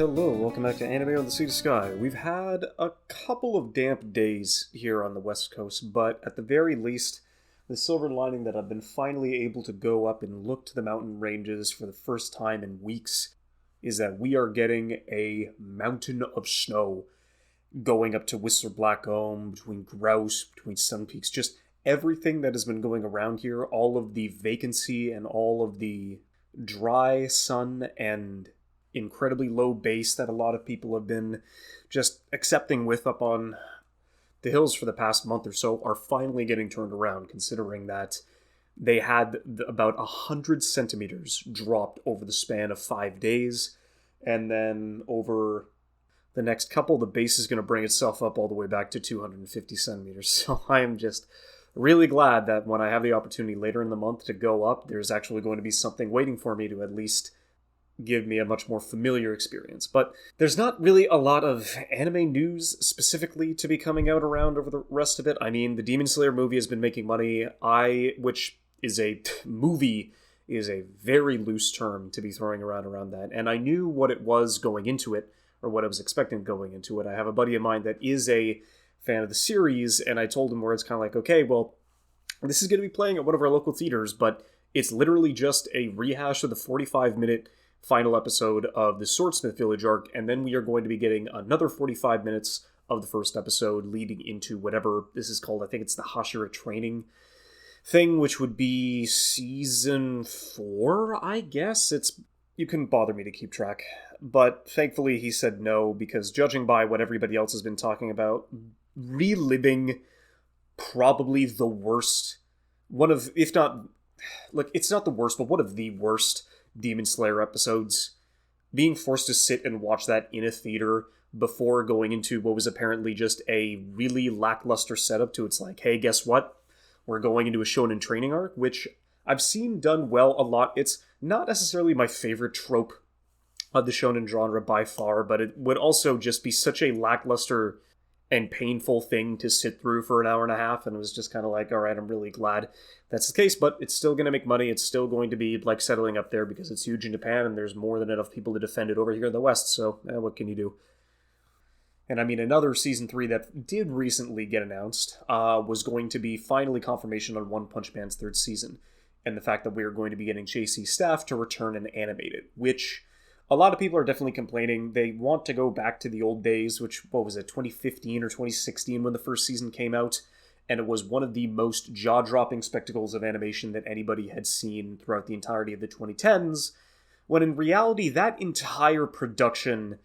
Hello, welcome back to Anime on the Sea to Sky. We've had a couple of damp days here on the West Coast, but at the very least, the silver lining that I've been finally able to go up and look to the mountain ranges for the first time in weeks is that we are getting a mountain of snow going up to Whistler Blackcomb, between Grouse, between Sun Peaks, just everything that has been going around here, all of the vacancy and all of the dry sun and incredibly low base that a lot of people have been just accepting with up on the hills for the past month or so are finally getting turned around, considering that they had about 100 centimeters dropped over the span of 5 days, and then over the next couple, the base is going to bring itself up all the way back to 250 centimeters. So I am just really glad that when I have the opportunity later in the month to go up, there's actually going to be something waiting for me to at least give me a much more familiar experience. But there's not really a lot of anime news specifically to be coming out around over the rest of it. I mean, the Demon Slayer movie has been making money, which is a movie is a very loose term to be throwing around that. And I knew what it was going into it, or what I was expecting going into it. I have a buddy of mine that is a fan of the series, and I told him where it's kind of like, okay, well, this is going to be playing at one of our local theaters, but it's literally just a rehash of the 45-minute final episode of the Swordsmith Village arc, and then we are going to be getting another 45 minutes of the first episode leading into whatever this is called. I think it's the Hashira training thing, which would be season 4, I guess. You couldn't bother me to keep track, but thankfully he said no, because judging by what everybody else has been talking about, reliving probably the worst, one of, if not, look, it's not the worst, but one of the worst Demon Slayer episodes, being forced to sit and watch that in a theater before going into what was apparently just a really lackluster setup to, it's like, hey, guess what? We're going into a shonen training arc, which I've seen done well a lot. It's not necessarily my favorite trope of the shonen genre by far, but it would also just be such a lackluster and painful thing to sit through for an hour and a half, and it was just kind of like, all right, I'm really glad that's the case, but it's still going to make money. It's still going to be like settling up there because it's huge in Japan, and there's more than enough people to defend it over here in the West, so what can you do? And I mean, another season 3 that did recently get announced was going to be finally confirmation on One Punch Man's 3rd season, and the fact that we are going to be getting JC Staff to return and animate it, which a lot of people are definitely complaining. They want to go back to the old days, which, what was it, 2015 or 2016 when the first season came out, and it was one of the most jaw-dropping spectacles of animation that anybody had seen throughout the entirety of the 2010s, when in reality, that entire production,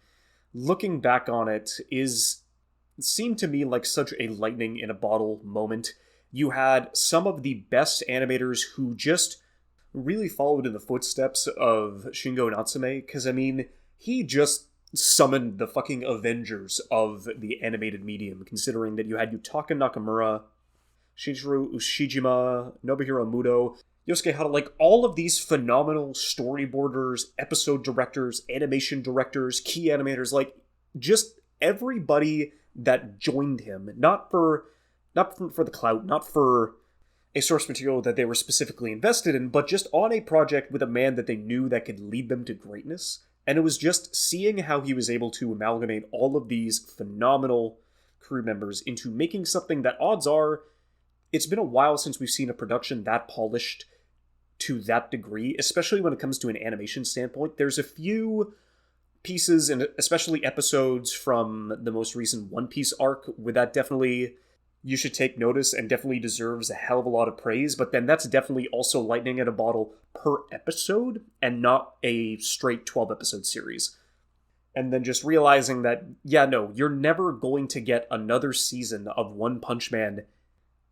looking back on it, seemed to me like such a lightning in a bottle moment. You had some of the best animators who just really followed in the footsteps of Shingo Natsume, because, I mean, he just summoned the fucking Avengers of the animated medium, considering that you had Yutaka Nakamura, Shinichiro Ushijima, Nobuhiro Muto, Yosuke Hata, like, all of these phenomenal storyboarders, episode directors, animation directors, key animators, like, just everybody that joined him, not for the clout, not for a source material that they were specifically invested in, but just on a project with a man that they knew that could lead them to greatness. And it was just seeing how he was able to amalgamate all of these phenomenal crew members into making something that, odds are, it's been a while since we've seen a production that polished to that degree, especially when it comes to an animation standpoint. There's a few pieces, and especially episodes from the most recent One Piece arc, where that definitely, you should take notice and definitely deserves a hell of a lot of praise, but then that's definitely also lightning in a bottle per episode and not a straight 12-episode series. And then just realizing that, yeah, no, you're never going to get another season of One Punch Man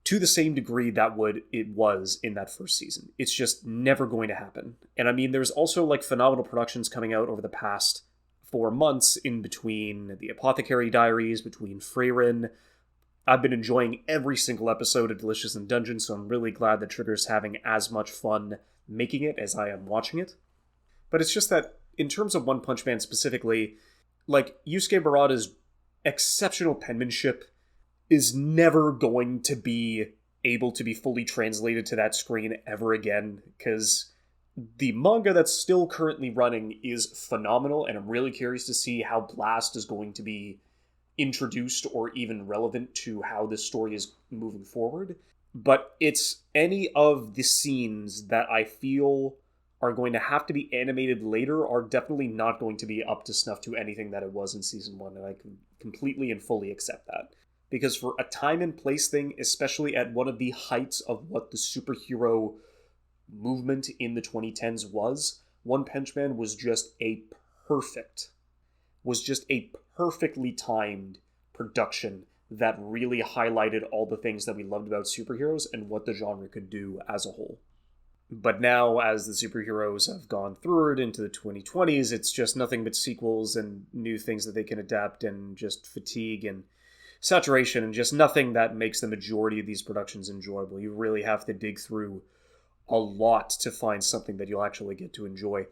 to the same degree that it was in that first season. It's just never going to happen. And I mean, there's also like phenomenal productions coming out over the past 4 months in between the Apothecary Diaries, between Frieren. I've been enjoying every single episode of Delicious in Dungeon, so I'm really glad that Trigger's having as much fun making it as I am watching it. But it's just that, in terms of One Punch Man specifically, like, Yusuke Murata's exceptional penmanship is never going to be able to be fully translated to that screen ever again, because the manga that's still currently running is phenomenal, and I'm really curious to see how Blast is going to be introduced or even relevant to how this story is moving forward. But it's any of the scenes that I feel are going to have to be animated later are definitely not going to be up to snuff to anything that it was in season one, and I can completely and fully accept that. Because for a time and place thing, especially at one of the heights of what the superhero movement in the 2010s was, One Punch Man perfect, was just a perfectly timed production that really highlighted all the things that we loved about superheroes and what the genre could do as a whole. But now, as the superheroes have gone through it into the 2020s, it's just nothing but sequels and new things that they can adapt, and just fatigue and saturation, and just nothing that makes the majority of these productions enjoyable. You really have to dig through a lot to find something that you'll actually get to enjoy.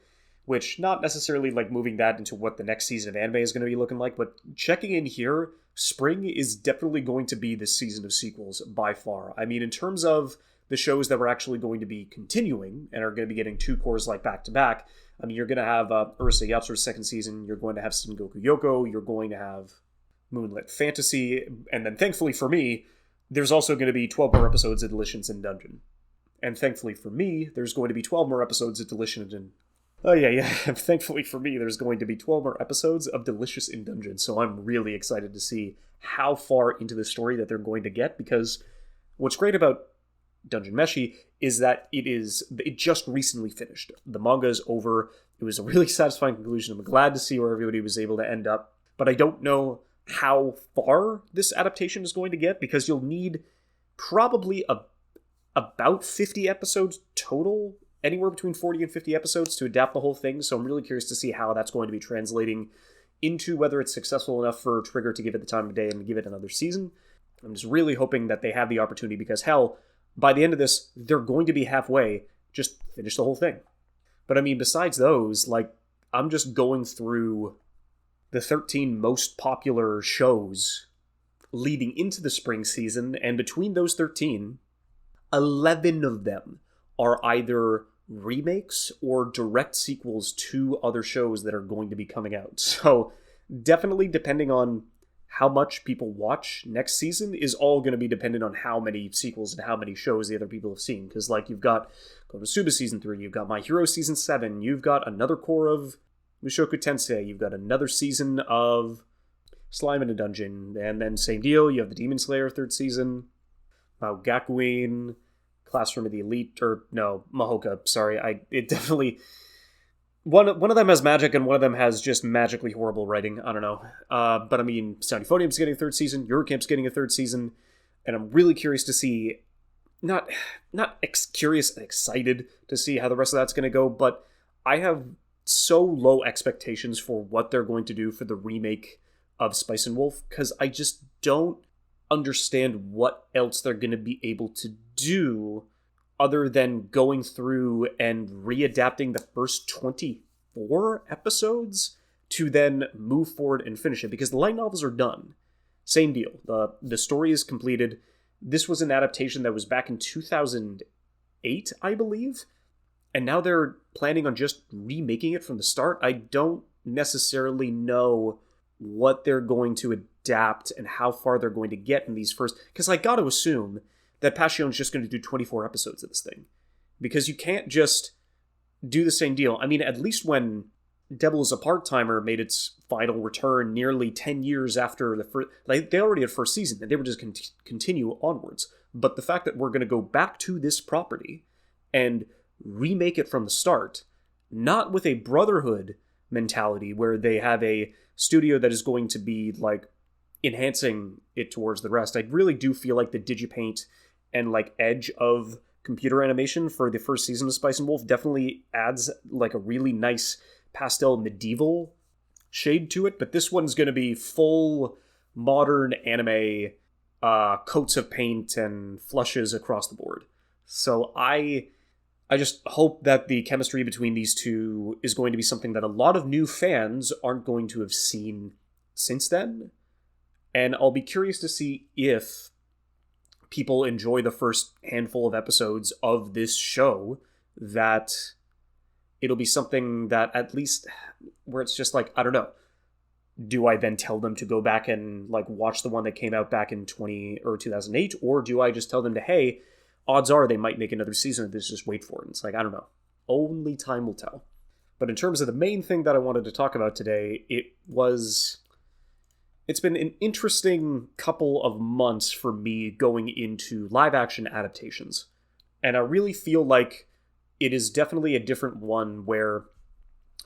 Which, not necessarily like moving that into what the next season of anime is going to be looking like, but checking in here, spring is definitely going to be the season of sequels by far. I mean, in terms of the shows that we're actually going to be continuing and are going to be getting two cores like back to back, I mean, you're going to have Urusei Yatsura's second season, you're going to have Sengoku Yoko, you're going to have Moonlit Fantasy, and then thankfully for me, there's also going to be 12 more episodes of Delicious in Dungeon. And thankfully for me, there's going to be 12 more episodes of Delicious in... Oh, yeah. Thankfully for me, there's going to be 12 more episodes of Delicious in Dungeon, so I'm really excited to see how far into the story that they're going to get, because what's great about Dungeon Meshi is that it just recently finished. The manga is over. It was a really satisfying conclusion. I'm glad to see where everybody was able to end up, but I don't know how far this adaptation is going to get, because you'll need probably about 50 episodes total, anywhere between 40 and 50 episodes to adapt the whole thing, so I'm really curious to see how that's going to be translating into whether it's successful enough for Trigger to give it the time of day and give it another season. I'm just really hoping that they have the opportunity, because hell, by the end of this, they're going to be halfway, just finish the whole thing. But I mean, besides those, like, I'm just going through the 13 most popular shows leading into the spring season, and between those 13, 11 of them are either remakes or direct sequels to other shows that are going to be coming out. So definitely, depending on how much people watch next season, is all going to be dependent on how many sequels and how many shows the other people have seen. Because, like, you've got Konosuba Season 3, you've got My Hero Season 7, you've got another core of Mushoku Tensei, you've got another season of Slime in a Dungeon, and then same deal, you have the Demon Slayer third season, Gakuin, Classroom of the Elite, or no, Mahoka, sorry, it definitely... One of them has magic, and one of them has just magically horrible writing. I don't know. But I mean, Sound Euphonium's getting a third season, Eurocamp's getting a third season, and I'm really curious to see, curious and excited to see how the rest of that's going to go, but I have so low expectations for what they're going to do for the remake of Spice and Wolf, because I just don't understand what else they're going to be able to do other than going through and readapting the first 24 episodes to then move forward and finish it, because the light novels are done. Same deal. The story is completed. This was an adaptation that was back in 2008, I believe, and now they're planning on just remaking it from the start. I don't necessarily know what they're going to adapt and how far they're going to get in these first... Because I got to assume that Passion's just going to do 24 episodes of this thing. Because you can't just do the same deal. I mean, at least when Devil is a Part-Timer made its final return nearly 10 years after the first... Like, they already had first season, and they would just continue onwards. But the fact that we're going to go back to this property and remake it from the start, not with a Brotherhood mentality where they have a studio that is going to be, like, enhancing it towards the rest. I really do feel like the Digipaint and, like, edge of computer animation for the first season of Spice and Wolf definitely adds, like, a really nice pastel medieval shade to it, but this one's going to be full modern anime, coats of paint and flushes across the board. So I just hope that the chemistry between these two is going to be something that a lot of new fans aren't going to have seen since then. And I'll be curious to see if people enjoy the first handful of episodes of this show that it'll be something that at least where it's just like, I don't know. Do I then tell them to go back and like watch the one that came out back in 2008, or do I just tell them to, hey, odds are they might make another season of this, just wait for it? And it's like, I don't know. Only time will tell. But in terms of the main thing that I wanted to talk about today, it's been an interesting couple of months for me going into live action adaptations. And I really feel like it is definitely a different one where,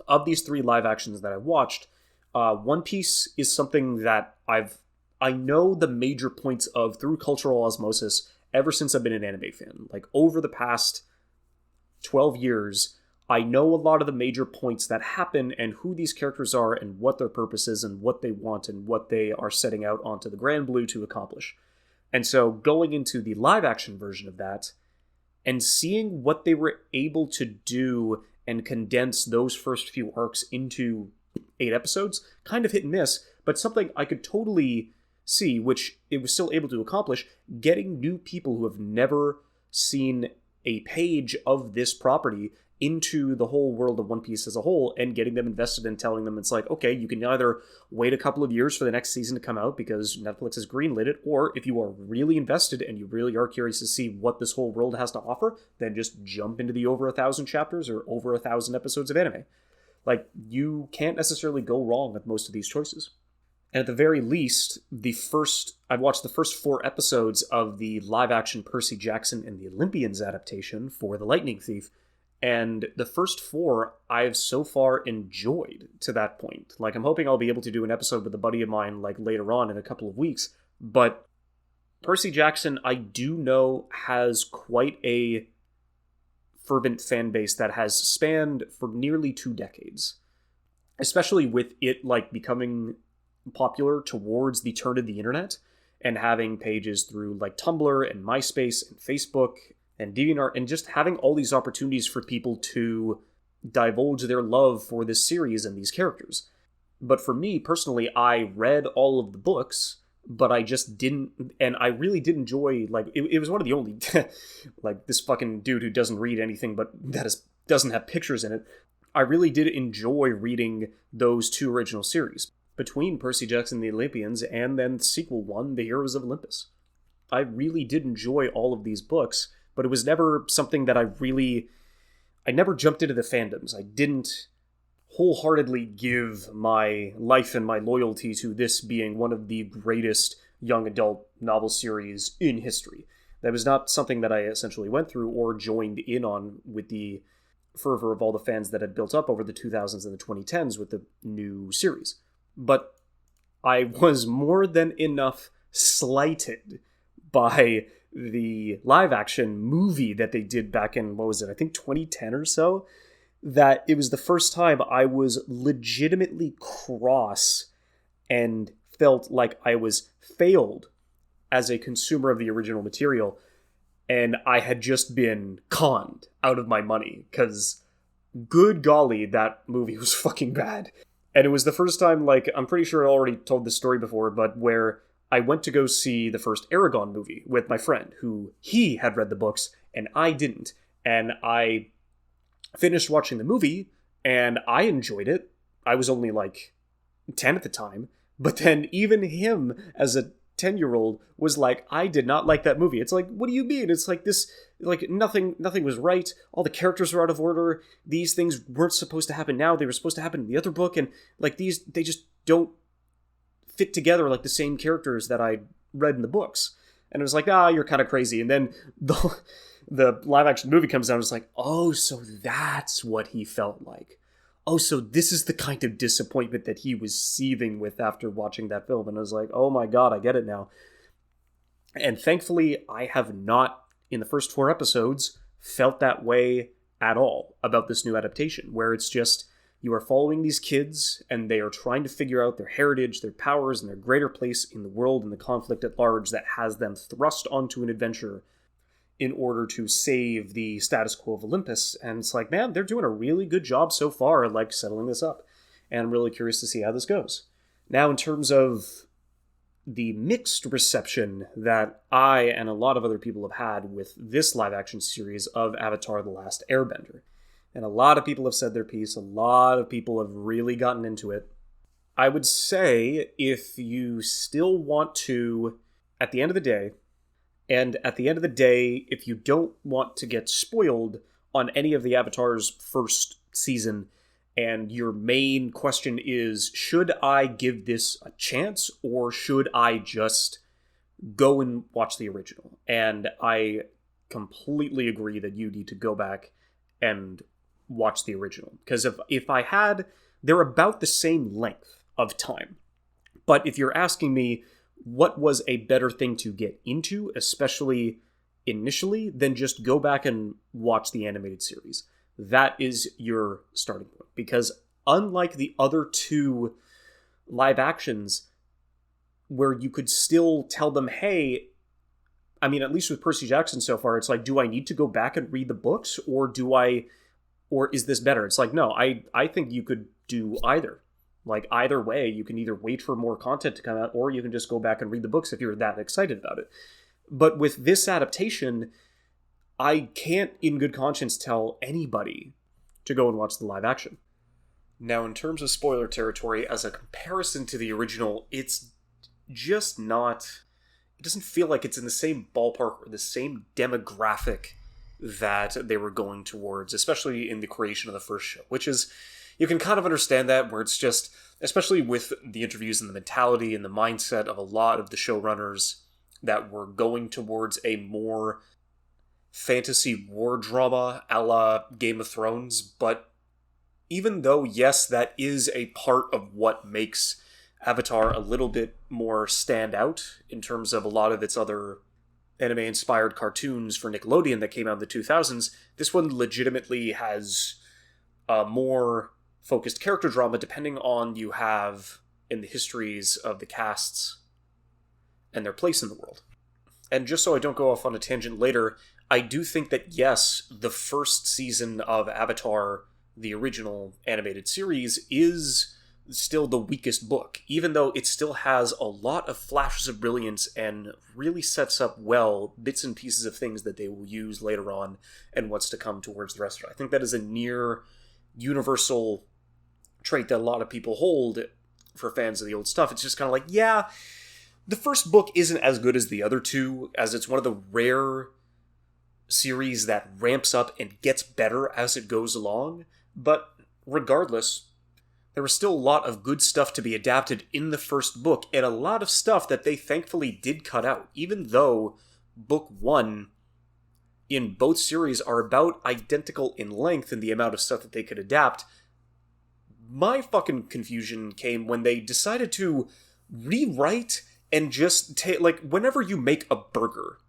of these 3 live actions that I watched, One Piece is something that I know the major points of through cultural osmosis ever since I've been an anime fan. Like, over the past 12 years, I know a lot of the major points that happen and who these characters are and what their purpose is and what they want and what they are setting out onto the Grand Blue to accomplish. And so going into the live action version of that and seeing what they were able to do and condense those first few arcs into 8 episodes, kind of hit and miss, but something I could totally see, which it was still able to accomplish, getting new people who have never seen a page of this property into the whole world of One Piece as a whole and getting them invested and telling them it's like, okay, you can either wait a couple of years for the next season to come out because Netflix has greenlit it, or if you are really invested and you really are curious to see what this whole world has to offer, then just jump into the over 1,000 chapters or over 1,000 episodes of anime. Like, you can't necessarily go wrong with most of these choices. And at the very least, I've watched the first 4 episodes of the live-action Percy Jackson and the Olympians adaptation for The Lightning Thief, and the first 4 I've so far enjoyed to that point. Like, I'm hoping I'll be able to do an episode with a buddy of mine, like, later on in a couple of weeks, but Percy Jackson, I do know, has quite a fervent fan base that has spanned for nearly 2 decades. Especially with it, like, becoming popular towards the turn of the internet and having pages through like Tumblr and MySpace and Facebook and DeviantArt and just having all these opportunities for people to divulge their love for this series and these characters. But for me personally, I read all of the books, but I just didn't, and I really did enjoy, like, it was one of the only, like, this fucking dude who doesn't read anything but doesn't have pictures in it. I really did enjoy reading those 2 original series, between Percy Jackson and the Olympians and then sequel 1, The Heroes of Olympus. I really did enjoy all of these books, but it was never something that I never jumped into the fandoms. I didn't wholeheartedly give my life and my loyalty to this being one of the greatest young adult novel series in history. That was not something that I essentially went through or joined in on with the fervor of all the fans that had built up over the 2000s and the 2010s with the new series. But I was more than enough slighted by the live-action movie that they did back in, what was it, I think 2010 or so, that it was the first time I was legitimately cross and felt like I was failed as a consumer of the original material, and I had just been conned out of my money, because good golly, that movie was fucking bad. And it was the first time, like, I'm pretty sure I already told this story before, but where I went to go see the first Eragon movie with my friend, who he had read the books, and I didn't. And I finished watching the movie, and I enjoyed it. I was only, like, 10 at the time. But then even him, as a 10-year-old, was like, I did not like that movie. It's like, what do you mean? It's like this, like, nothing was right. All the characters were out of order. These things weren't supposed to happen now. They were supposed to happen in the other book. And, like, they just don't fit together like the same characters that I read in the books. And it was like, you're kind of crazy. And then the live-action movie comes out and it's like, oh, so that's what he felt like. Oh, so this is the kind of disappointment that he was seething with after watching that film. And I was like, oh my god, I get it now. And thankfully, I have not, in the first 4 episodes, felt that way at all about this new adaptation, where it's just, you are following these kids, and they are trying to figure out their heritage, their powers, and their greater place in the world and the conflict at large that has them thrust onto an adventure in order to save the status quo of Olympus. And it's like, man, they're doing a really good job so far, like, settling this up. And I'm really curious to see how this goes. Now, in terms of the mixed reception that I and a lot of other people have had with this live-action series of Avatar: The Last Airbender. And a lot of people have said their piece. A lot of people have really gotten into it. I would say if you still want to, at the end of the day, if you don't want to get spoiled on any of the Avatar's first season, and your main question is, should I give this a chance, or should I just go and watch the original? And I completely agree that you need to go back and watch the original. Because if I had, they're about the same length of time. But if you're asking me what was a better thing to get into, especially initially, then just go back and watch the animated series. That is your starting point. Because unlike the other two live actions, where you could still tell them, hey, I mean, at least with Percy Jackson so far, it's like, do I need to go back and read the books, or is this better? It's like, no, I think you could do either. Like, either way, you can either wait for more content to come out, or you can just go back and read the books if you're that excited about it. But with this adaptation, I can't in good conscience tell anybody to go and watch the live action. Now, in terms of spoiler territory, as a comparison to the original, it's just not... It doesn't feel like it's in the same ballpark or the same demographic that they were going towards, especially in the creation of the first show, which is... You can kind of understand that, where it's just, especially with the interviews and the mentality and the mindset of a lot of the showrunners that were going towards a more fantasy war drama a la Game of Thrones. But even though, yes, that is a part of what makes Avatar a little bit more stand out in terms of a lot of its other anime-inspired cartoons for Nickelodeon that came out in the 2000s, this one legitimately has a more focused character drama depending on you have in the histories of the casts and their place in the world. And just so I don't go off on a tangent later, I do think that, yes, the first season of Avatar, the original animated series, is still the weakest book, even though it still has a lot of flashes of brilliance and really sets up well bits and pieces of things that they will use later on and what's to come towards the rest of it. I think that is a near universal trait that a lot of people hold for fans of the old stuff. It's just kind of like, yeah, the first book isn't as good as the other two, as it's one of the rare series that ramps up and gets better as it goes along. But regardless, there was still a lot of good stuff to be adapted in the first book, and a lot of stuff that they thankfully did cut out, even though book one in both series are about identical in length in the amount of stuff that they could adapt. My fucking confusion came when they decided to rewrite and just take, like, whenever you make a burger,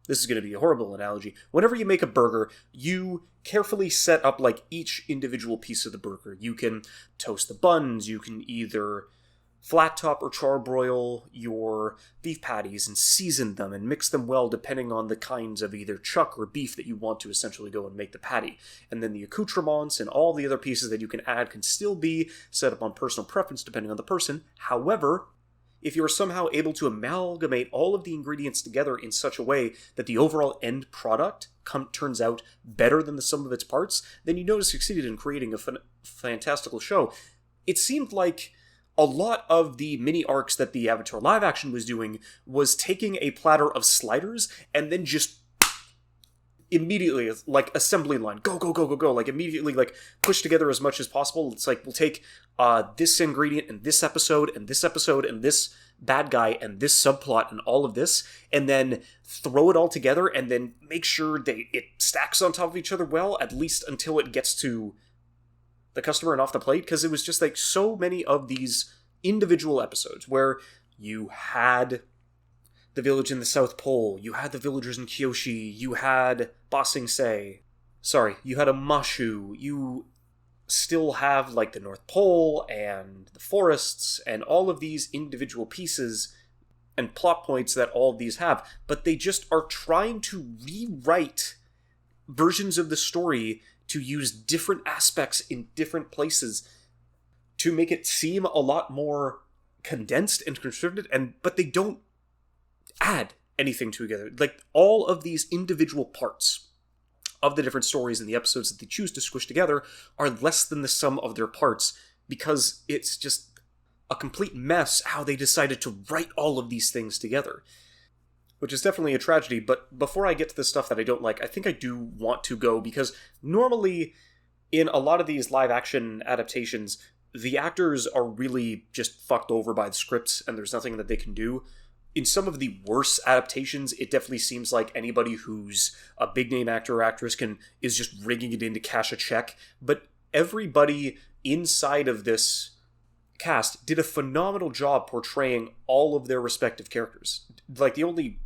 this is going to be a horrible analogy, whenever you make a burger, you carefully set up, like, each individual piece of the burger. You can toast the buns, you can either flat top or charbroil your beef patties and season them and mix them well depending on the kinds of either chuck or beef that you want to essentially go and make the patty. And then the accoutrements and all the other pieces that you can add can still be set up on personal preference depending on the person. However, if you are somehow able to amalgamate all of the ingredients together in such a way that the overall end product turns out better than the sum of its parts, then you know to succeeded in creating a fantastical show. It seemed like a lot of the mini arcs that the Avatar live action was doing was taking a platter of sliders and then just immediately, like, assembly line, go, like, immediately, like, push together as much as possible. It's like, we'll take this ingredient and this episode and this episode and this bad guy and this subplot and all of this, and then throw it all together and then make sure it stacks on top of each other well, at least until it gets to the customer and off the plate. Because it was just like so many of these individual episodes where you had the village in the South Pole, you had the villagers in Kyoshi, you had Ba Sing Se, you had a Mashu, you still have, like, the North Pole and the forests and all of these individual pieces and plot points that all of these have, but they just are trying to rewrite versions of the story to use different aspects in different places to make it seem a lot more condensed and constricted, but they don't add anything together. Like, all of these individual parts of the different stories and the episodes that they choose to squish together are less than the sum of their parts, because it's just a complete mess how they decided to write all of these things together. Which is definitely a tragedy, but before I get to the stuff that I don't like, I think I do want to go, because normally in a lot of these live-action adaptations, the actors are really just fucked over by the scripts, and there's nothing that they can do. In some of the worst adaptations, it definitely seems like anybody who's a big-name actor or actress is just rigging it in to cash a check, but everybody inside of this cast did a phenomenal job portraying all of their respective characters. Like, the only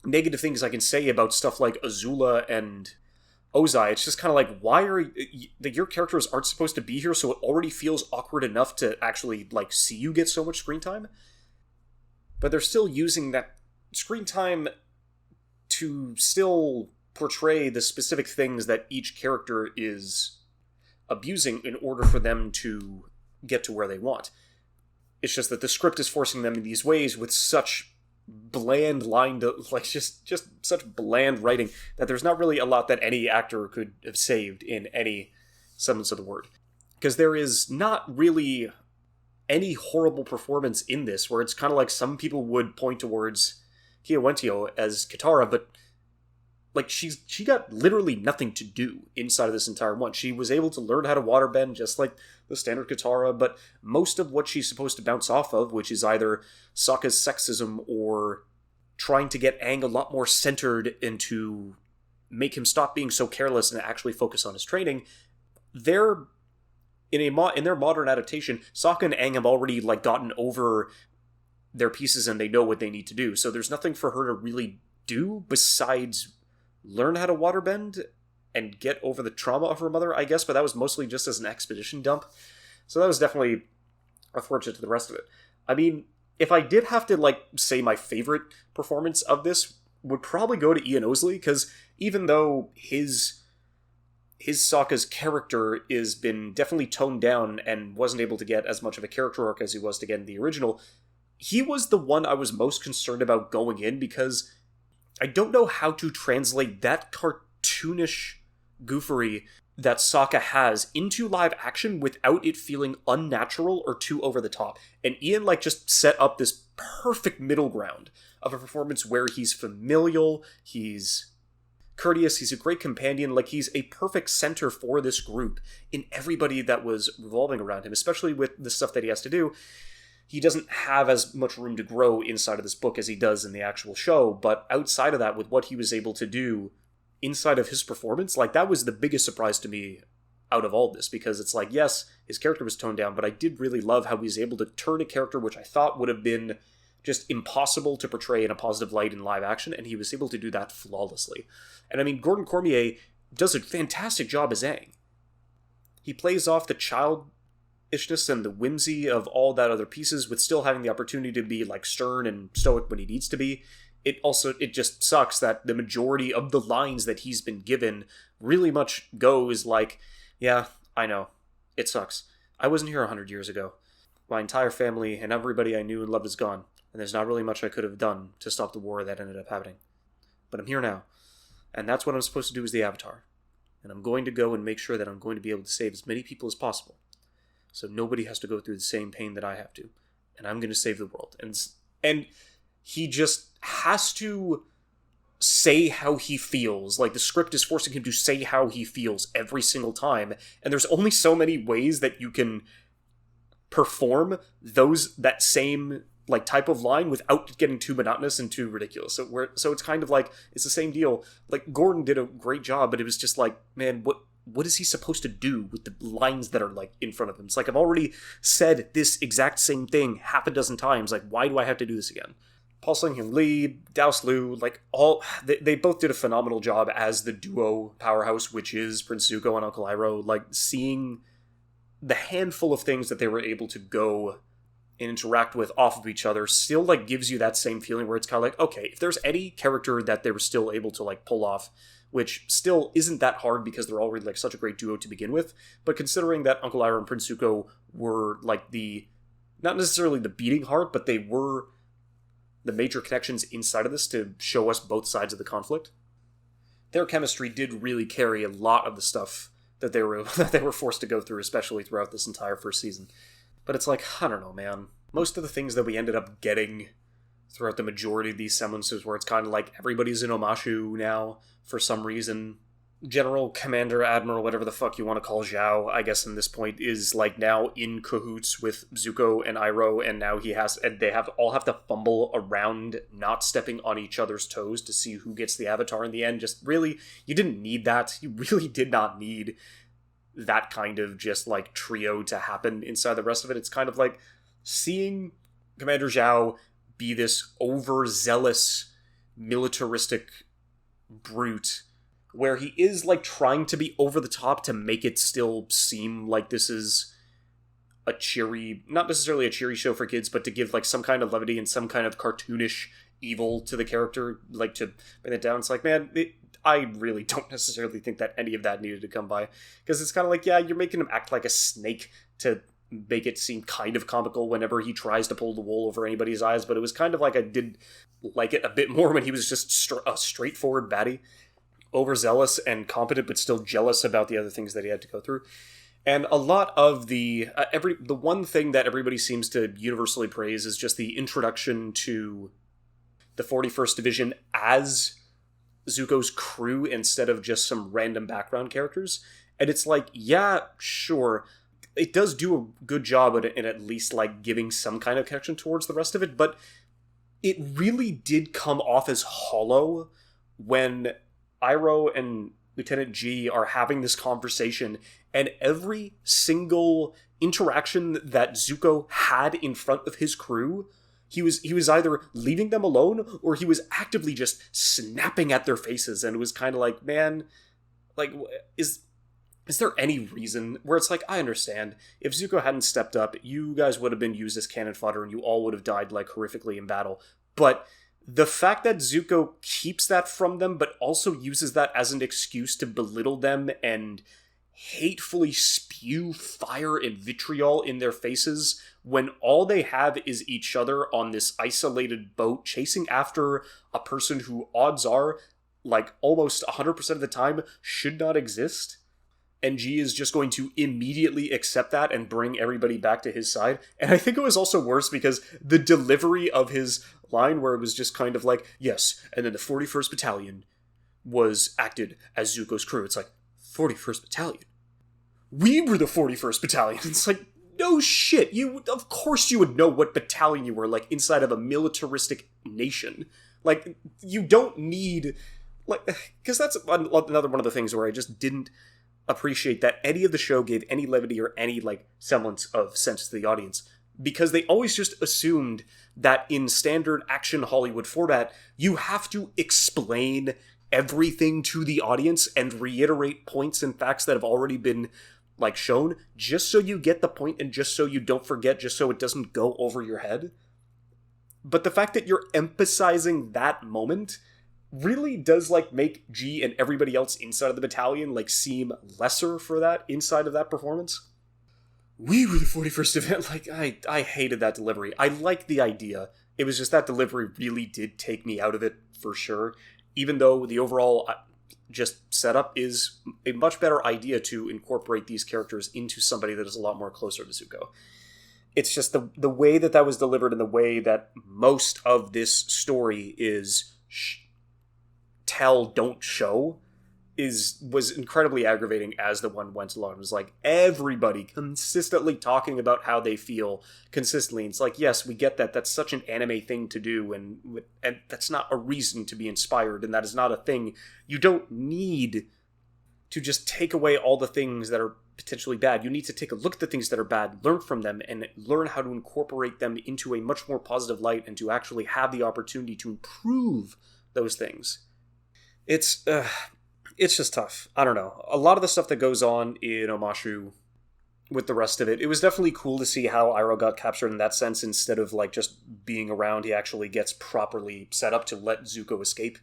negative things I can say about stuff like Azula and Ozai, it's just kind of like, why are your characters aren't supposed to be here, so it already feels awkward enough to actually like see you get so much screen time, but they're still using that screen time to still portray the specific things that each character is abusing in order for them to get to where they want. It's just that the script is forcing them in these ways with such bland just such bland writing that there's not really a lot that any actor could have saved in any semblance of the word. Because there is not really any horrible performance in this, where it's kind of like some people would point towards Kia Wentio as Katara, but like she got literally nothing to do inside of this entire one. She was able to learn how to waterbend just like the standard Katara, but most of what she's supposed to bounce off of, which is either Sokka's sexism or trying to get Aang a lot more centered and to make him stop being so careless and actually focus on his training, they're in their modern adaptation, Sokka and Aang have already like gotten over their pieces and they know what they need to do. So there's nothing for her to really do besides learn how to waterbend and get over the trauma of her mother, I guess, but that was mostly just as an expedition dump. So that was definitely unfortunate to the rest of it. I mean, if I did have to, like, say my favorite performance of this would probably go to Ian Owsley, because even though his Sokka's character is been definitely toned down and wasn't able to get as much of a character arc as he was to get in the original, he was the one I was most concerned about going in, because I don't know how to translate that cartoonish goofery that Sokka has into live action without it feeling unnatural or too over the top. And Ian just set up this perfect middle ground of a performance where he's familial, he's courteous, he's a great companion, he's a perfect center for this group in everybody that was revolving around him, especially with the stuff that he has to do. He doesn't have as much room to grow inside of this book as he does in the actual show, but outside of that, with what he was able to do inside of his performance, that was the biggest surprise to me out of all this, because it's yes, his character was toned down, but I did really love how he was able to turn a character which I thought would have been just impossible to portray in a positive light in live action, and he was able to do that flawlessly. And I mean, Gordon Cormier does a fantastic job as Aang. He plays off the childishness and the whimsy of all that other pieces with still having the opportunity to be stern and stoic when he needs to be. It just sucks that the majority of the lines that he's been given really much goes yeah, I know, it sucks. I wasn't here 100 years ago. My entire family and everybody I knew and loved is gone, and there's not really much I could have done to stop the war that ended up happening. But I'm here now, and that's what I'm supposed to do as the Avatar. And I'm going to go and make sure that I'm going to be able to save as many people as possible, so nobody has to go through the same pain that I have to. And I'm going to save the world. And he just has to say how he feels. The script is forcing him to say how he feels every single time. And there's only so many ways that you can perform that same type of line without getting too monotonous and too ridiculous. So it's kind of it's the same deal. Gordon did a great job, but it was just man, what is he supposed to do with the lines that are in front of him? It's I've already said this exact same thing half a dozen times. Why do I have to do this again? Paul Sung-hyun Lee, Daos Liu, they both did a phenomenal job as the duo powerhouse, which is Prince Zuko and Uncle Iroh. Seeing the handful of things that they were able to go and interact with off of each other still gives you that same feeling where it's kind of okay, if there's any character that they were still able to pull off, which still isn't that hard because they're already such a great duo to begin with, but considering that Uncle Iroh and Prince Zuko were not necessarily the beating heart, but they were the major connections inside of this to show us both sides of the conflict, their chemistry did really carry a lot of the stuff that they were that they were forced to go through, especially throughout this entire first season. But it's like, I don't know, man. Most of the things that we ended up getting throughout the majority of these semblances, where it's kind of like everybody's in Omashu now for some reason. General, Commander, Admiral, whatever the fuck you want to call Zhao, I guess in this point, is like now in cahoots with Zuko and Iroh, and now they all have to fumble around, not stepping on each other's toes to see who gets the Avatar in the end. Just really, you didn't need that. You really did not need that kind of just like trio to happen inside the rest of it. It's kind of like seeing Commander Zhao be this overzealous, militaristic brute, where he is like trying to be over the top to make it still seem like this is a cheery, not necessarily a cheery show for kids, but to give like some kind of levity and some kind of cartoonish evil to the character, like to bring it down. It's like, man, I really don't necessarily think that any of that needed to come by, because it's kind of like, yeah, you're making him act like a snake to make it seem kind of comical whenever he tries to pull the wool over anybody's eyes, but it was kind of like I did like it a bit more when he was just a straightforward baddie. Overzealous and competent, but still jealous about the other things that he had to go through. And a lot of the one thing that everybody seems to universally praise is just the introduction to the 41st Division as Zuko's crew instead of just some random background characters. And it's like, yeah, sure, it does do a good job in at least like giving some kind of connection towards the rest of it, but it really did come off as hollow when Iroh and Lieutenant G are having this conversation, and every single interaction that Zuko had in front of his crew, he was either leaving them alone or he was actively just snapping at their faces, and it was kind of like, man, like, is there any reason where it's like, I understand, if Zuko hadn't stepped up, you guys would have been used as cannon fodder and you all would have died like horrifically in battle, but the fact that Zuko keeps that from them, but also uses that as an excuse to belittle them and hatefully spew fire and vitriol in their faces when all they have is each other on this isolated boat chasing after a person who, odds are, like almost 100% of the time, should not exist. And G is just going to immediately accept that and bring everybody back to his side. And I think it was also worse because the delivery of his line, where it was just kind of like, yes, and then the 41st Battalion was acted as Zuko's crew. It's like, 41st Battalion? We were the 41st Battalion. It's like, no shit. Of course you would know what battalion you were, like, inside of a militaristic nation. Like, you don't need, like, because that's another one of the things where I just didn't appreciate that any of the show gave any levity or any, like, semblance of sense to the audience, because they always just assumed that in standard action Hollywood format, you have to explain everything to the audience and reiterate points and facts that have already been, like, shown, just so you get the point and just so you don't forget, just so it doesn't go over your head. But the fact that you're emphasizing that moment really does, like, make G and everybody else inside of the battalion, like, seem lesser for that inside of that performance. We were the 41st event. Like, I hated that delivery. I like the idea. It was just that delivery really did take me out of it for sure. Even though the overall just setup is a much better idea to incorporate these characters into somebody that is a lot more closer to Zuko. It's just the way that was delivered and the way that most of this story is tell, don't show, was incredibly aggravating as the one went along. It was like everybody consistently talking about how they feel consistently. It's like, yes, we get that. That's such an anime thing to do, and that's not a reason to be inspired, and that is not a thing. You don't need to just take away all the things that are potentially bad. You need to take a look at the things that are bad, learn from them, and learn how to incorporate them into a much more positive light and to actually have the opportunity to improve those things. It's just tough. I don't know. A lot of the stuff that goes on in Omashu with the rest of it, it was definitely cool to see how Iroh got captured in that sense. Instead of, like, just being around, he actually gets properly set up to let Zuko escape.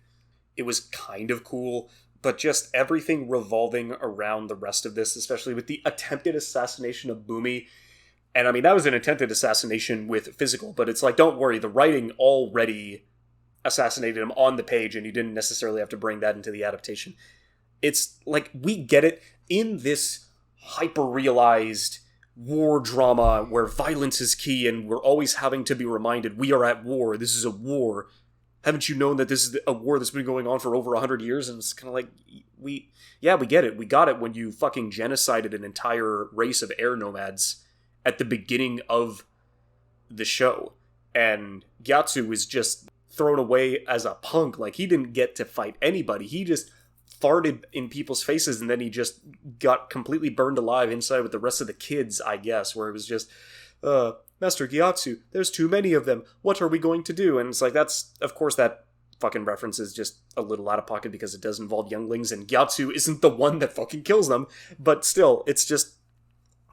It was kind of cool, but just everything revolving around the rest of this, especially with the attempted assassination of Bumi. And, I mean, that was an attempted assassination with physical, but it's like, don't worry, the writing already assassinated him on the page, and you didn't necessarily have to bring that into the adaptation. It's like, we get it in this hyper-realized war drama where violence is key and we're always having to be reminded we are at war, this is a war. Haven't you known that this is a war that's been going on for over 100 years? And it's kind of like, we get it. We got it when you fucking genocided an entire race of air nomads at the beginning of the show. And Gyatso is just thrown away as a punk. Like, he didn't get to fight anybody. He just farted in people's faces, and then he just got completely burned alive inside with the rest of the kids, I guess, where it was just, Master Gyatso, there's too many of them. What are we going to do? And it's like, that's, of course, that fucking reference is just a little out of pocket because it does involve younglings, and Gyatso isn't the one that fucking kills them. But still, it's just,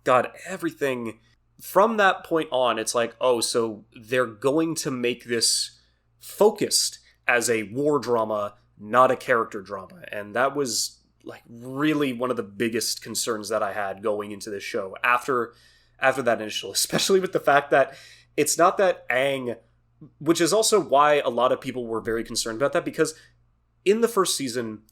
God, everything from that point on, it's like, oh, so they're going to make this focused as a war drama, not a character drama. And that was like really one of the biggest concerns that I had going into this show after that initial, especially with the fact that it's not that Aang, which is also why a lot of people were very concerned about that, because in the first season,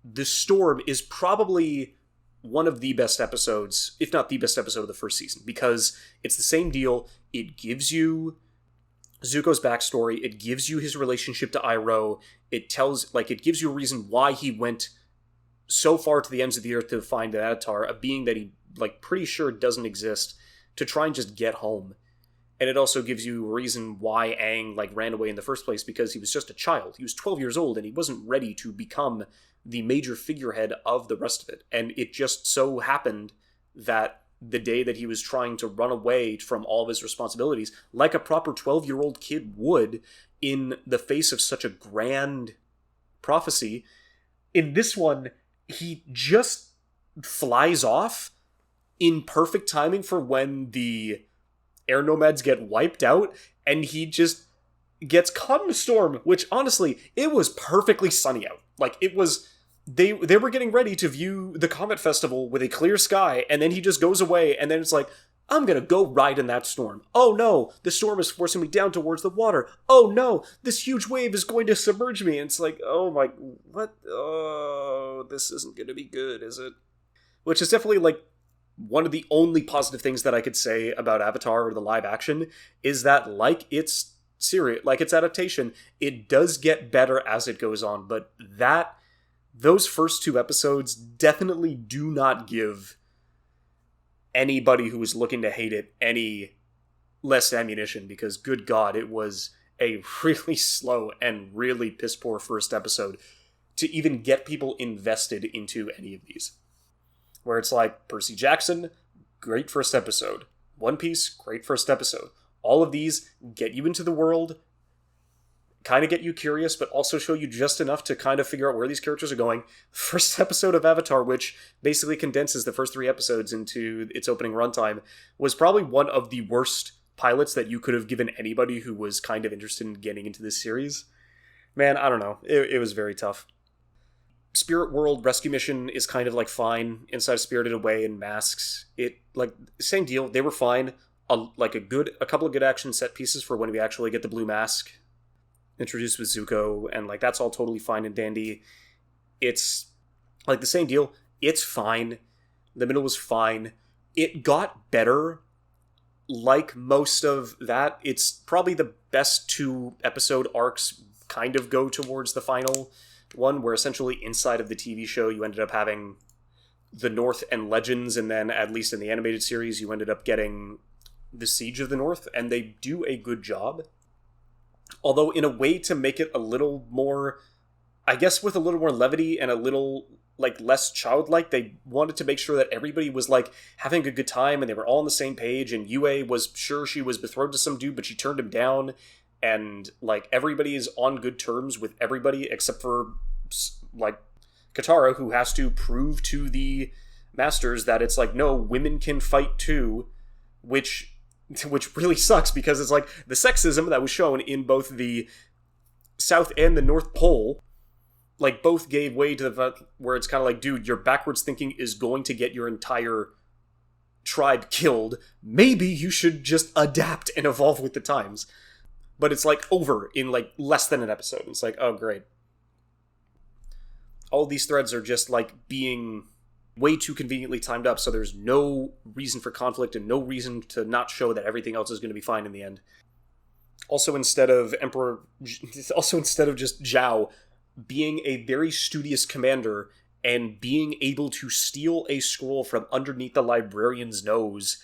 the Storm is probably one of the best episodes, if not the best episode of the first season, because it's the same deal. It gives you Zuko's backstory, it gives you his relationship to Iroh, it gives you a reason why he went so far to the ends of the earth to find an Avatar, a being that he, pretty sure doesn't exist, to try and just get home. And it also gives you a reason why Aang, ran away in the first place, because he was just a child. He was 12 years old, and he wasn't ready to become the major figurehead of the rest of it. And it just so happened that the day that he was trying to run away from all of his responsibilities, like a proper 12-year-old kid would, in the face of such a grand prophecy, in this one, he just flies off in perfect timing for when the air nomads get wiped out, and he just gets caught in a storm, which honestly, it was perfectly sunny out. It was, they were getting ready to view the Comet Festival with a clear sky, and then he just goes away, and then it's like, I'm gonna go ride in that storm. Oh no, the storm is forcing me down towards the water. Oh no, this huge wave is going to submerge me. And it's like, oh my, what? Oh, this isn't gonna be good, is it? Which is definitely one of the only positive things that I could say about Avatar or the live action is that its series, its adaptation, it does get better as it goes on, but those first two episodes definitely do not give anybody who is looking to hate it any less ammunition, because good God, it was a really slow and really piss poor first episode to even get people invested into any of these. Where it's like, Percy Jackson, great first episode. One Piece, great first episode. All of these get you into the world, kind of get you curious, but also show you just enough to kind of figure out where these characters are going. First episode of Avatar, which basically condenses the first 3 episodes into its opening runtime, was probably one of the worst pilots that you could have given anybody who was kind of interested in getting into this series. Man, I don't know. It was very tough. Spirit World Rescue Mission is kind of fine inside of Spirited Away and Masks. It same deal. They were fine. A couple of good action set pieces for when we actually get the blue mask introduced with Zuko, and that's all totally fine and dandy. It's the same deal. It's fine. The middle was fine. It got better. Like most of that, it's probably the best 2 episode arcs kind of go towards the final one, where essentially inside of the TV show you ended up having the North and Legends, and then at least in the animated series you ended up getting the Siege of the North, and they do a good job. Although in a way to make it a little more, I guess with a little more levity and a little less childlike, they wanted to make sure that everybody was having a good time and they were all on the same page, and Yue was sure she was betrothed to some dude, but she turned him down, and everybody is on good terms with everybody except for Katara, who has to prove to the masters that it's no, women can fight too, which really sucks, because it's the sexism that was shown in both the South and the North Pole, both gave way to the where it's kind of dude, your backwards thinking is going to get your entire tribe killed. Maybe you should just adapt and evolve with the times. but it's like over in like less than an episode. It's like, oh great. All these threads are just like being way too conveniently timed up, so there's no reason for conflict and no reason to not show that everything else is going to be fine in the end. Also, instead of just Zhao being a very studious commander and being able to steal a scroll from underneath the librarian's nose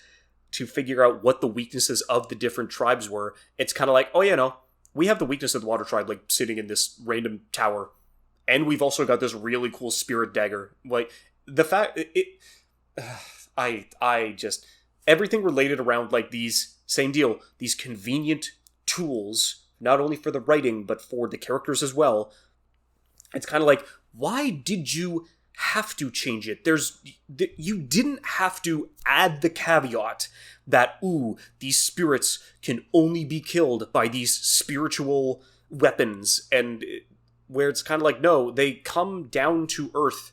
to figure out what the weaknesses of the different tribes were, it's kind of like, oh yeah, no, we have the weakness of the water tribe like sitting in this random tower, and we've also got this really cool spirit dagger. Like, the fact I just everything related around like these convenient tools, not only for the writing but for the characters as well. It's kind of like, why did you have to change it? You didn't have to add the caveat that, ooh, these spirits can only be killed by these spiritual weapons, and where it's kind of like, no, they come down to Earth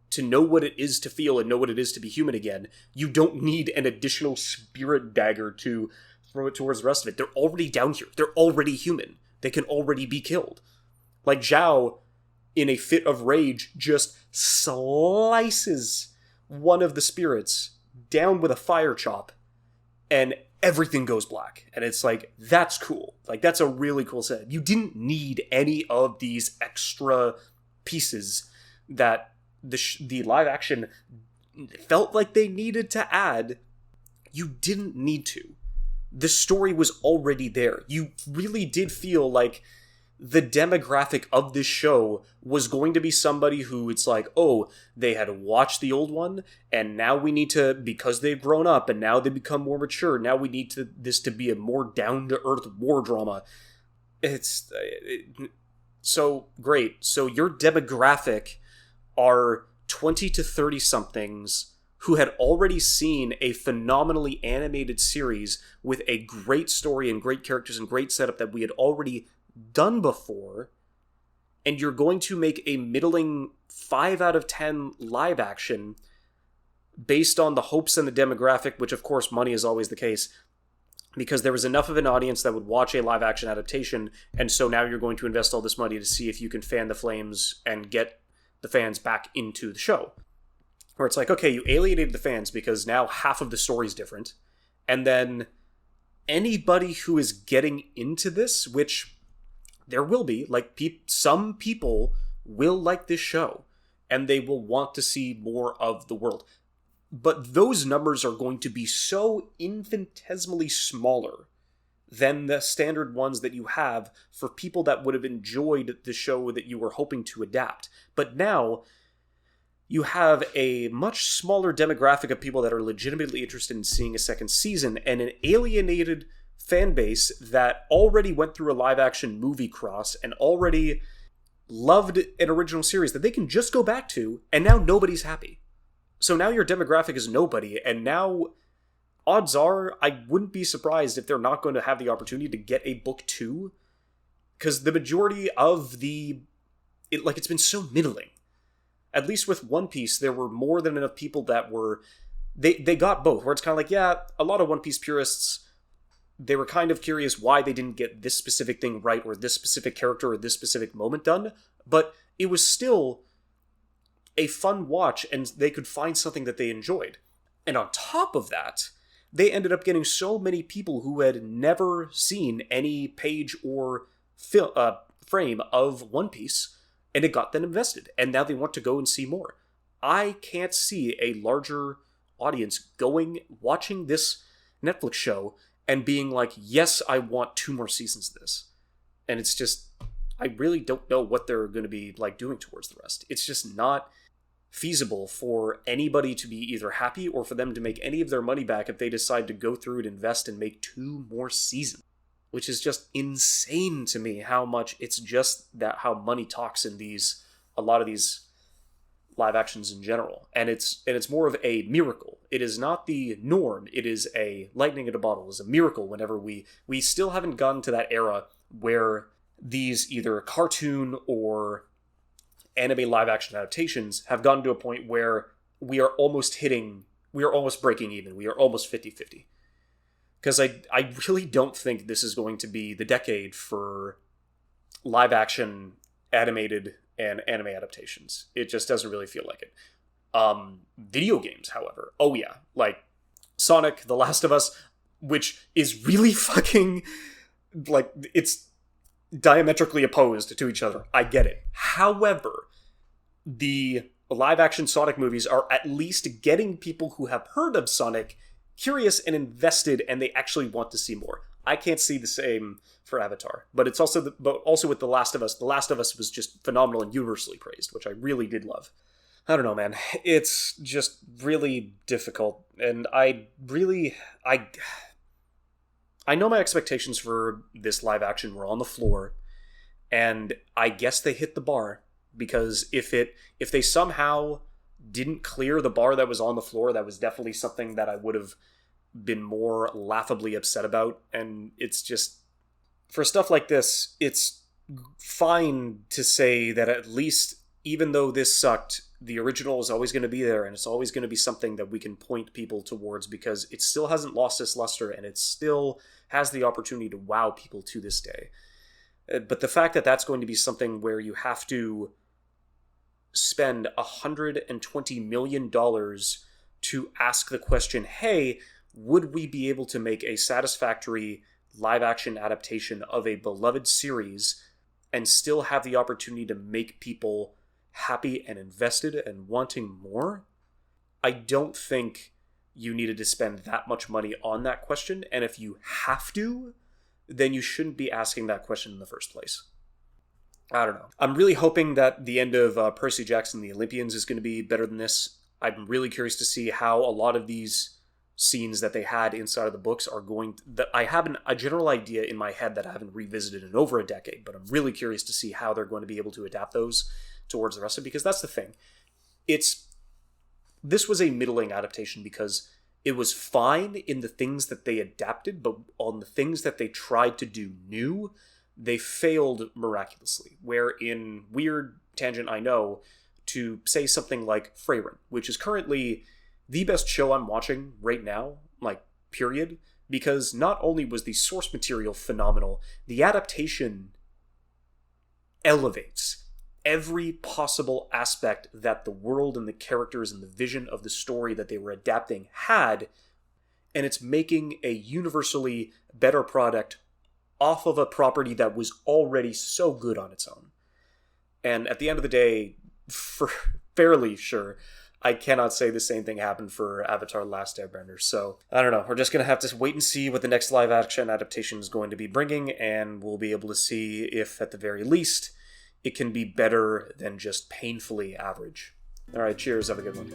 to know what it is to feel and know what it is to be human again. You don't need an additional spirit dagger to throw it towards the rest of it. They're already down here. They're already human. They can already be killed. Like, Zhao, in a fit of rage, just slices one of the spirits down with a fire chop, and everything goes black. And it's like, that's cool. Like, that's a really cool set. You didn't need any of these extra pieces that the live action felt like they needed to add. You didn't need to. The story was already there. You really did feel like the demographic of this show was going to be somebody who it's like, oh, they had watched the old one, and now we need to, because they've grown up and now they become more mature, now we need this to be a more down-to-earth war drama. So great. So your demographic are 20 to 30 somethings who had already seen a phenomenally animated series with a great story and great characters and great setup that we had already done before, and you're going to make a middling 5 out of 10 live action based on the hopes and the demographic, which of course money is always the case, because there was enough of an audience that would watch a live action adaptation, and so now you're going to invest all this money to see if you can fan the flames and get the fans back into the show. Where it's like, okay, you alienated the fans because now half of the story's different, and then anybody who is getting into this, which there will be, like, some people will like this show, and they will want to see more of the world. But those numbers are going to be so infinitesimally smaller than the standard ones that you have for people that would have enjoyed the show that you were hoping to adapt. But now you have a much smaller demographic of people that are legitimately interested in seeing a second season, and an alienated fan base that already went through a live-action movie cross and already loved an original series that they can just go back to, and now nobody's happy. So now your demographic is nobody, and now odds are I wouldn't be surprised if they're not going to have the opportunity to get a book 2, because the majority of it's been so middling. At least with One Piece, there were more than enough people that were... They got both, where it's kind of like, yeah, a lot of One Piece purists, they were kind of curious why they didn't get this specific thing right, or this specific character, or this specific moment done, but it was still a fun watch, and they could find something that they enjoyed. And on top of that, they ended up getting so many people who had never seen any page or frame of One Piece, and it got them invested, and now they want to go and see more. I can't see a larger audience watching this Netflix show and being like, yes, I want 2 more seasons of this. And it's just, I really don't know what they're going to be like doing towards the rest. It's just not feasible for anybody to be either happy or for them to make any of their money back if they decide to go through and invest and make 2 more seasons. Which is just insane to me, how much it's just that how money talks in a lot of these live actions in general. And it's more of a miracle. It is not the norm. It is a lightning in a bottle. It's a miracle whenever we still haven't gotten to that era where these either cartoon or anime live action adaptations have gotten to a point where we are almost breaking even. We are almost 50-50. Because I really don't think this is going to be the decade for live action animated and anime adaptations. It just doesn't really feel like it. Video games, however, oh yeah, like Sonic, The Last of Us, which is really fucking, like, it's diametrically opposed to each other. I get it. However, the live action Sonic movies are at least getting people who have heard of Sonic curious and invested, and they actually want to see more. I can't see the same for Avatar, but it's also but also with The Last of Us. The Last of Us was just phenomenal and universally praised, which I really did love. I don't know, man. It's just really difficult, and I know my expectations for this live action were on the floor, and I guess they hit the bar, because if they somehow didn't clear the bar that was on the floor, that was definitely something that I would have been more laughably upset about. And it's just, for stuff like this, it's fine to say that at least, even though this sucked, the original is always going to be there, and it's always going to be something that we can point people towards, because it still hasn't lost its luster, and it still has the opportunity to wow people to this day. But the fact that that's going to be something where you have to spend $120 million to ask the question, hey, would we be able to make a satisfactory live-action adaptation of a beloved series and still have the opportunity to make people happy and invested and wanting more? I don't think you needed to spend that much money on that question, and if you have to, then you shouldn't be asking that question in the first place. I don't know. I'm really hoping that the end of Percy Jackson and the Olympians is going to be better than this. I'm really curious to see how a lot of these scenes that they had inside of the books are going to... That I have a general idea in my head that I haven't revisited in over a decade, but I'm really curious to see how they're going to be able to adapt those towards the rest of it, because that's the thing. This was a middling adaptation because it was fine in the things that they adapted, but on the things that they tried to do new, they failed miraculously. Where in weird tangent, I know, to say something like Freyrin, which is currently the best show I'm watching right now, like, period, because not only was the source material phenomenal, the adaptation elevates every possible aspect that the world and the characters and the vision of the story that they were adapting had, and it's making a universally better product off of a property that was already so good on its own. And at the end of the day, for fairly sure, I cannot say the same thing happened for Avatar: Last Airbender. So, I don't know. We're just going to have to wait and see what the next live-action adaptation is going to be bringing, and we'll be able to see if, at the very least, it can be better than just painfully average. All right, cheers. Have a good one.